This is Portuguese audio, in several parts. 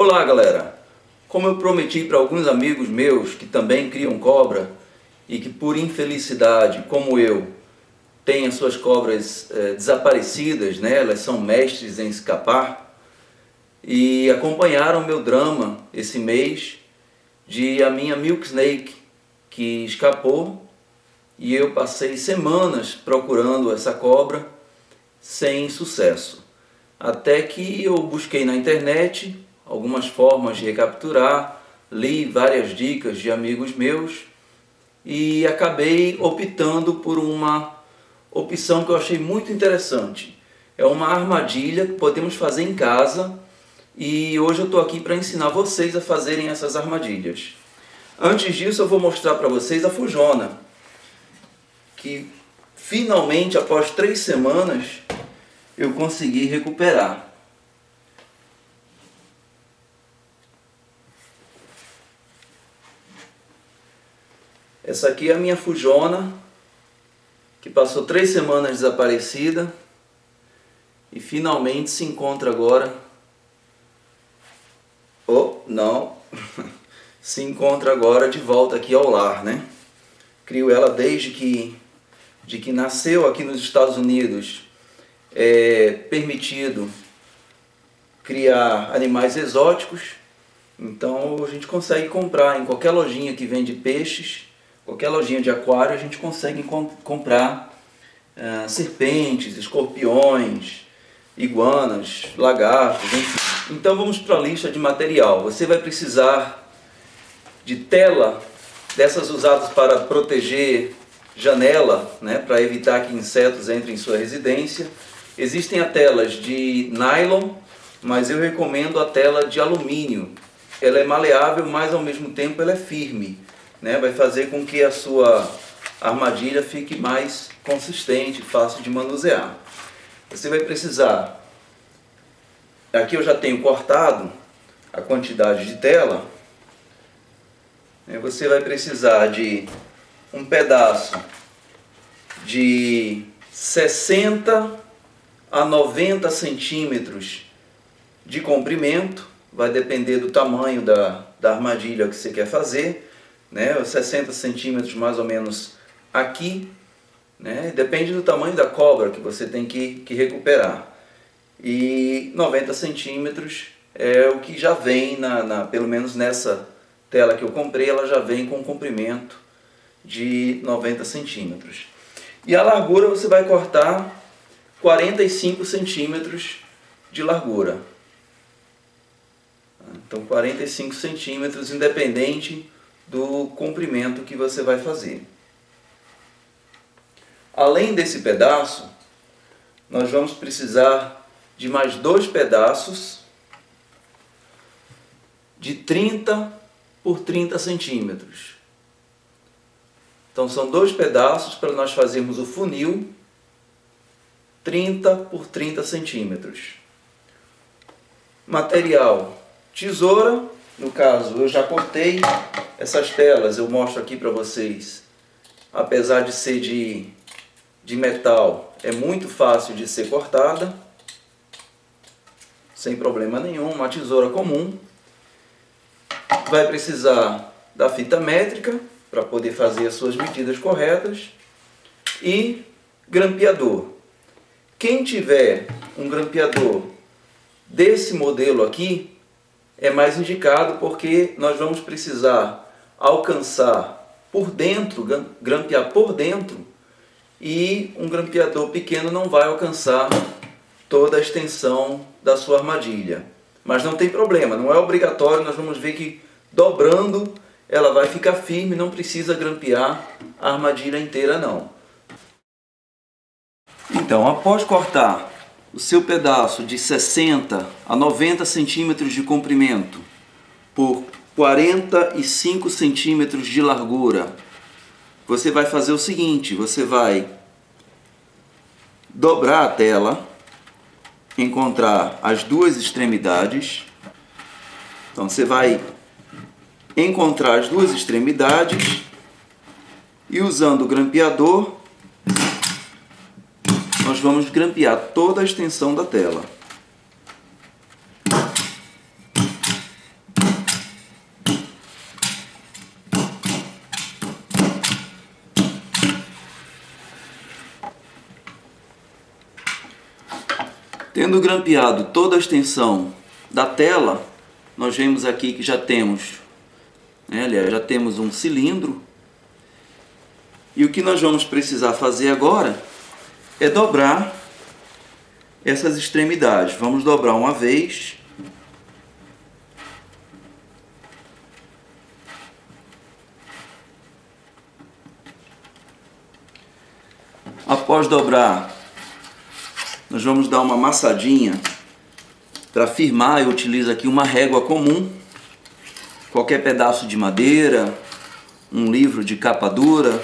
Olá galera, como eu prometi para alguns amigos meus que também criam cobra e que por infelicidade, como eu, têm as suas cobras desaparecidas, né? Elas são mestres em escapar, e acompanharam meu drama esse mês de a minha Milk Snake que escapou, e eu passei semanas procurando essa cobra sem sucesso, até que eu busquei na internet algumas formas de recapturar, li várias dicas de amigos meus e acabei optando por uma opção que eu achei muito interessante. É uma armadilha que podemos fazer em casa, e hoje eu estou aqui para ensinar vocês a fazerem essas armadilhas. Antes disso eu vou mostrar para vocês a fujona, que finalmente após 3 semanas eu consegui recuperar. Essa aqui é a minha fujona, que passou 3 semanas desaparecida e finalmente se encontra agora. Se encontra agora de volta aqui ao lar, né? Crio ela desde que nasceu aqui nos Estados Unidos. É permitido criar animais exóticos, então a gente consegue comprar em qualquer lojinha que vende peixes, qualquer lojinha de aquário, a gente consegue comprar serpentes, escorpiões, iguanas, lagartos, enfim. Então vamos para a lista de material. Você vai precisar de tela, dessas usadas para proteger janela, né, para evitar que insetos entrem em sua residência. Existem as telas de nylon, mas eu recomendo a tela de alumínio. Ela é maleável, mas ao mesmo tempo ela é firme, né? Vai fazer com que a sua armadilha fique mais consistente, fácil de manusear. Você vai precisar, aqui eu já tenho cortado a quantidade de tela. Você vai precisar de um pedaço de 60 a 90 centímetros de comprimento, vai depender do tamanho da armadilha que você quer fazer, né? 60 centímetros mais ou menos aqui, né? Depende do tamanho da cobra que você tem que recuperar. E 90 centímetros é o que já vem, pelo menos nessa tela que eu comprei, ela já vem com um comprimento de 90 centímetros. E a largura você vai cortar 45 centímetros de largura. Então 45 centímetros, independente do comprimento que você vai fazer. Além desse pedaço, nós vamos precisar de mais 2 pedaços de 30 por 30 centímetros. Então são 2 pedaços para nós fazermos o funil 30 por 30 centímetros. Material: tesoura, no caso eu já cortei essas telas, eu mostro aqui para vocês. Apesar de ser de metal, é muito fácil de ser cortada, sem problema nenhum, uma tesoura comum. Vai precisar da fita métrica para poder fazer as suas medidas corretas e grampeador. Quem tiver um grampeador desse modelo aqui é mais indicado, porque nós vamos precisar alcançar por dentro, grampear por dentro, e um grampeador pequeno não vai alcançar toda a extensão da sua armadilha. Mas não tem problema, não é obrigatório. Nós vamos ver que dobrando ela vai ficar firme, não precisa grampear a armadilha inteira não. Então, após cortar o seu pedaço de 60 a 90 centímetros de comprimento por 45 centímetros de largura, você vai fazer o seguinte: você vai dobrar a tela, encontrar as 2 extremidades. Então você vai encontrar as 2 extremidades e, usando o grampeador, nós vamos grampear toda a extensão da tela. Tendo grampeado toda a extensão da tela, nós vemos aqui que já temos, aliás, já temos um cilindro. E o que nós vamos precisar fazer agora é dobrar essas extremidades. Vamos dobrar uma vez. Após dobrar, nós vamos dar uma amassadinha. Para firmar, eu utilizo aqui uma régua comum. Qualquer pedaço de madeira, um livro de capa dura,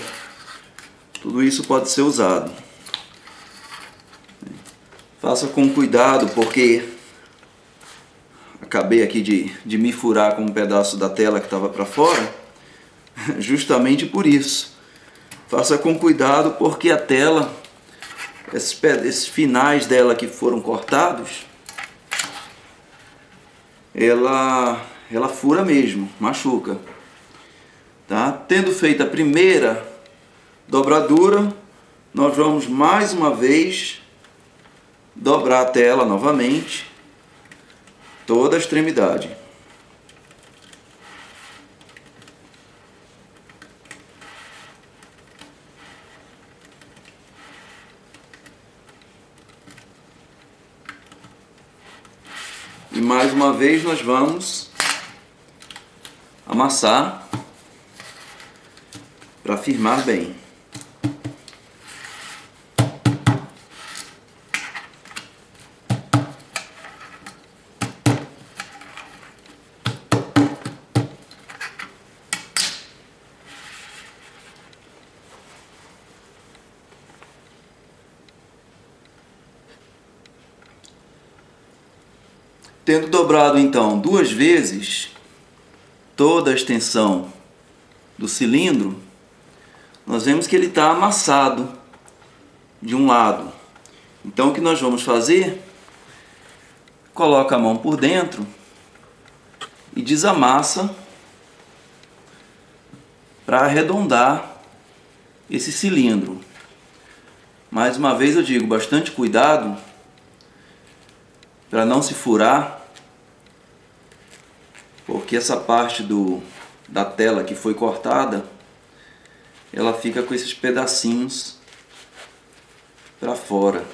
tudo isso pode ser usado. Faça com cuidado, porque acabei aqui de me furar com um pedaço da tela que estava para fora, justamente por isso. Faça com cuidado, porque a tela, esses finais dela que foram cortados, ela fura mesmo, machuca. Tá? Tendo feito a primeira dobradura, nós vamos mais uma vez dobrar a tela novamente, toda a extremidade. E mais uma vez nós vamos amassar para firmar bem. Tendo dobrado então 2 vezes toda a extensão do cilindro, nós vemos que ele está amassado de um lado. Então o que nós vamos fazer? Coloca a mão por dentro e desamassa para arredondar esse cilindro. Mais uma vez eu digo, bastante cuidado para não se furar, porque essa parte da tela que foi cortada, ela fica com esses pedacinhos para fora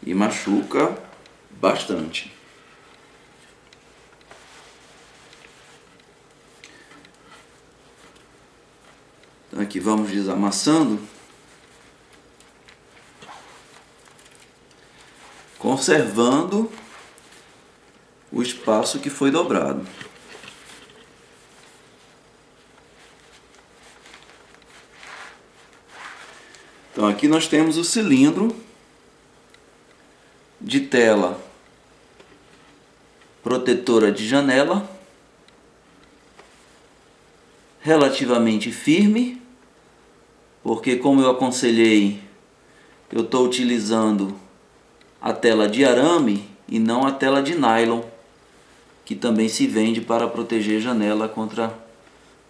e machuca bastante. Então aqui vamos desamassando, conservando o espaço que foi dobrado. Então aqui nós temos o cilindro de tela protetora de janela, relativamente firme, porque, como eu aconselhei, eu estou utilizando a tela de arame e não a tela de nylon, que também se vende para proteger a janela contra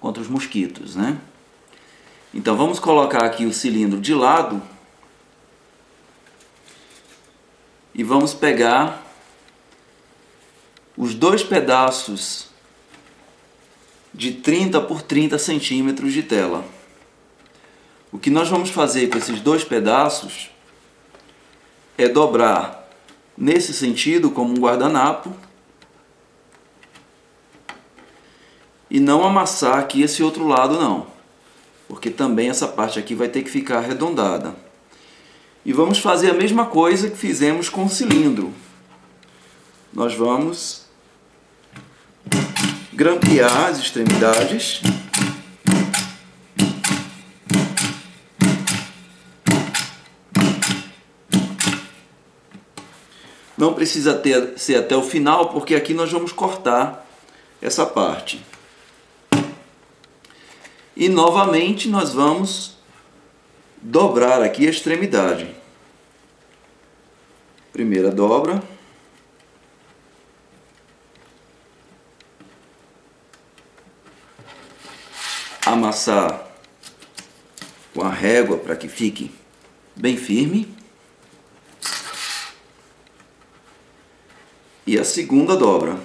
os mosquitos, né? Então vamos colocar aqui o cilindro de lado e vamos pegar os 2 pedaços de 30 por 30 centímetros de tela. O que nós vamos fazer com esses 2 pedaços é dobrar nesse sentido como um guardanapo e não amassar aqui esse outro lado não, porque também essa parte aqui vai ter que ficar arredondada. E vamos fazer a mesma coisa que fizemos com o cilindro. Nós vamos grampear as extremidades. Não precisa ser até o final, porque aqui nós vamos cortar essa parte. E novamente nós vamos dobrar aqui a extremidade. Primeira dobra. Amassar com a régua para que fique bem firme. e a segunda dobra.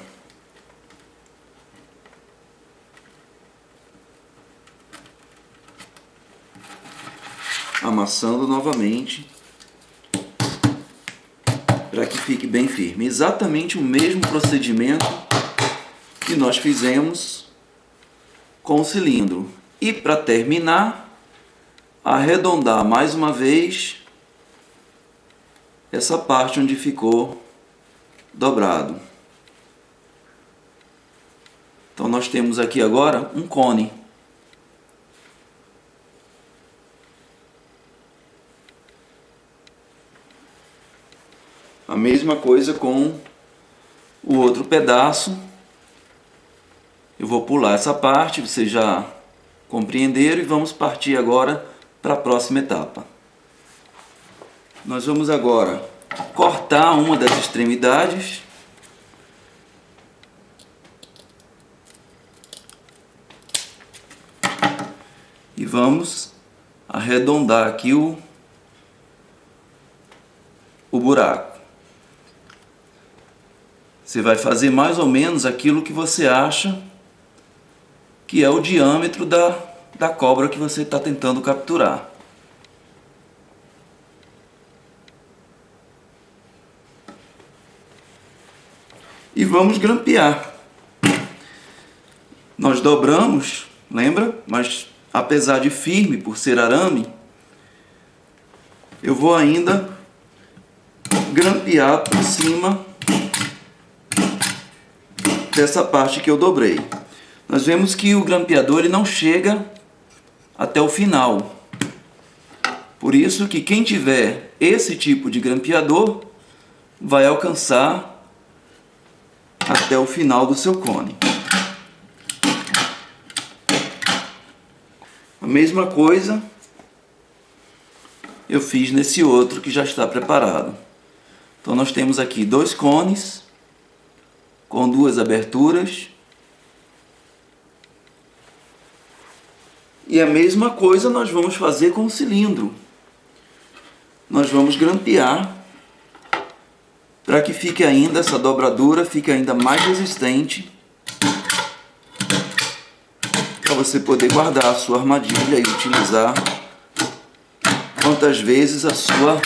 Amassando novamente para que fique bem firme. Exatamente o mesmo procedimento que nós fizemos com o cilindro. E para terminar, arredondar mais uma vez essa parte onde ficou dobrado. Então nós temos aqui agora um cone. A mesma coisa com o outro pedaço. Eu vou pular essa parte, vocês já compreenderam, e vamos partir agora para a próxima etapa. Nós vamos agora cortar uma das extremidades. E vamos arredondar aqui o buraco. Você vai fazer mais ou menos aquilo que você acha que é o diâmetro da cobra que você está tentando capturar. E vamos grampear. Nós dobramos, lembra? Mas apesar de firme por ser arame, eu vou ainda grampear por cima dessa parte que eu dobrei. Nós vemos que o grampeador ele não chega até o final. Por isso que quem tiver esse tipo de grampeador vai alcançar até o final do seu cone. A mesma coisa eu fiz nesse outro que já está preparado. Então nós temos aqui 2 cones com 2 aberturas. E a mesma coisa nós vamos fazer com o cilindro. Nós vamos grampear para que fique ainda, essa dobradura fique ainda mais resistente, para você poder guardar a sua armadilha e utilizar quantas vezes a sua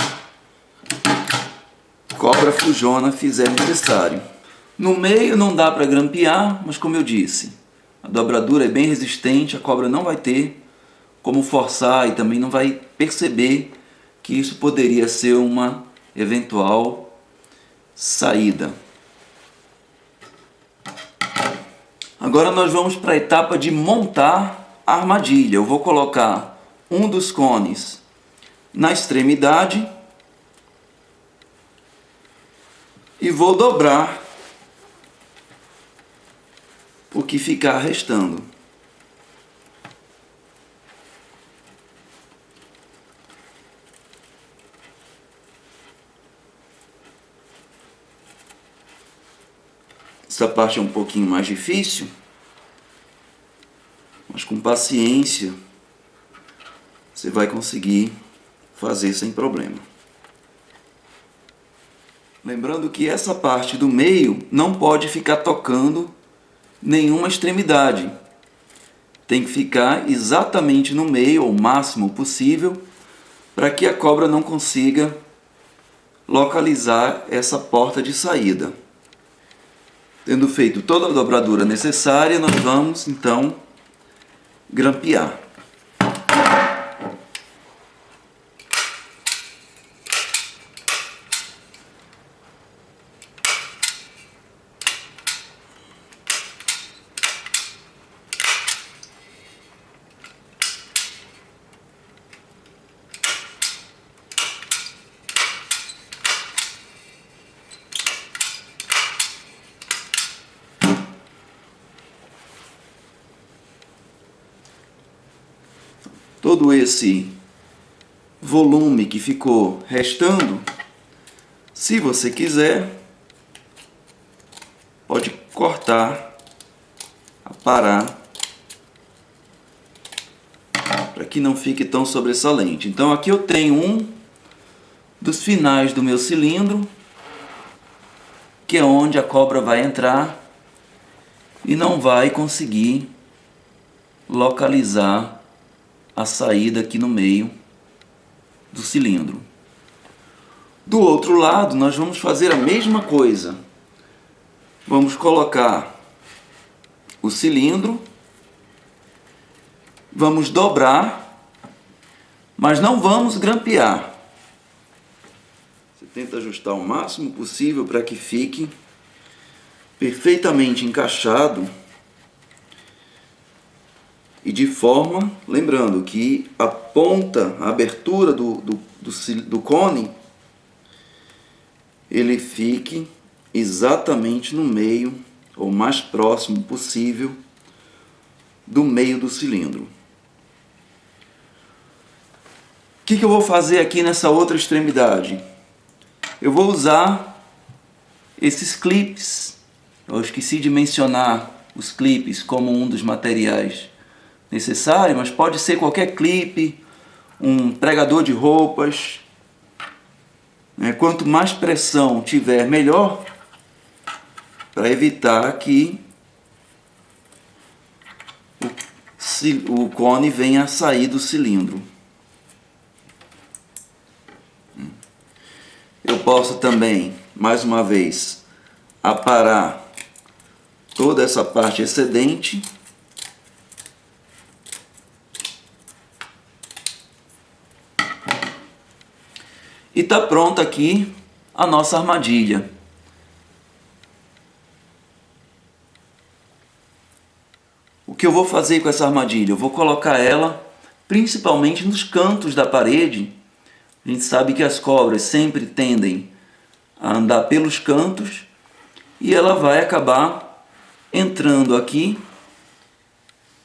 cobra fujona fizer necessário. No meio não dá para grampear, mas como eu disse, a dobradura é bem resistente, a cobra não vai ter como forçar e também não vai perceber que isso poderia ser uma eventual saída. Agora nós vamos para a etapa de montar a armadilha. Eu vou colocar um dos cones na extremidade e vou dobrar o que ficar restando. Essa parte é um pouquinho mais difícil, mas com paciência você vai conseguir fazer sem problema. Lembrando que essa parte do meio não pode ficar tocando nenhuma extremidade. Tem que ficar exatamente no meio, o máximo possível, para que a cobra não consiga localizar essa porta de saída. Tendo feito toda a dobradura necessária, nós vamos então grampear. Todo esse volume que ficou restando, se você quiser, pode cortar, aparar, para que não fique tão sobressalente. Então aqui eu tenho um dos finais do meu cilindro, que é onde a cobra vai entrar e não vai conseguir localizar a saída aqui no meio do cilindro. Do outro lado, nós vamos fazer a mesma coisa. Vamos colocar o cilindro, vamos dobrar, mas não vamos grampear. Você tenta ajustar o máximo possível para que fique perfeitamente encaixado e de forma, lembrando que a ponta, a abertura do cone, ele fique exatamente no meio, ou mais próximo possível, do meio do cilindro. O que eu vou fazer aqui nessa outra extremidade? Eu vou usar esses clips. Eu esqueci de mencionar os clipes como um dos materiais necessários, mas pode ser qualquer clipe, um pregador de roupas. Quanto mais pressão tiver, melhor, para evitar que o cone venha a sair do cilindro. Eu posso também, mais uma vez, aparar toda essa parte excedente. E está pronta aqui a nossa armadilha. O que eu vou fazer com essa armadilha? Eu vou colocar ela principalmente nos cantos da parede. A gente sabe que as cobras sempre tendem a andar pelos cantos e ela vai acabar entrando aqui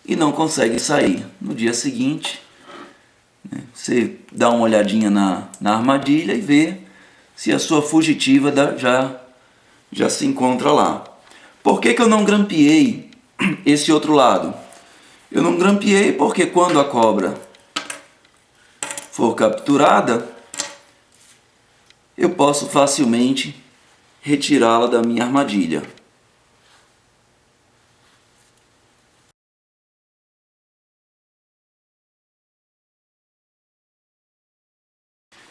e não consegue sair. No dia seguinte, você dá uma olhadinha na armadilha e vê se a sua fugitiva já se encontra lá. Por que eu não grampeei esse outro lado? Eu não grampeei porque quando a cobra for capturada, eu posso facilmente retirá-la da minha armadilha.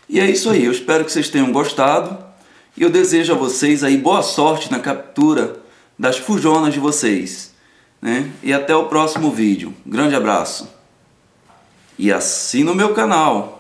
E é isso aí, eu espero que vocês tenham gostado e eu desejo a vocês aí boa sorte na captura das fujonas de vocês, E até o próximo vídeo. Grande abraço. E assina o meu canal.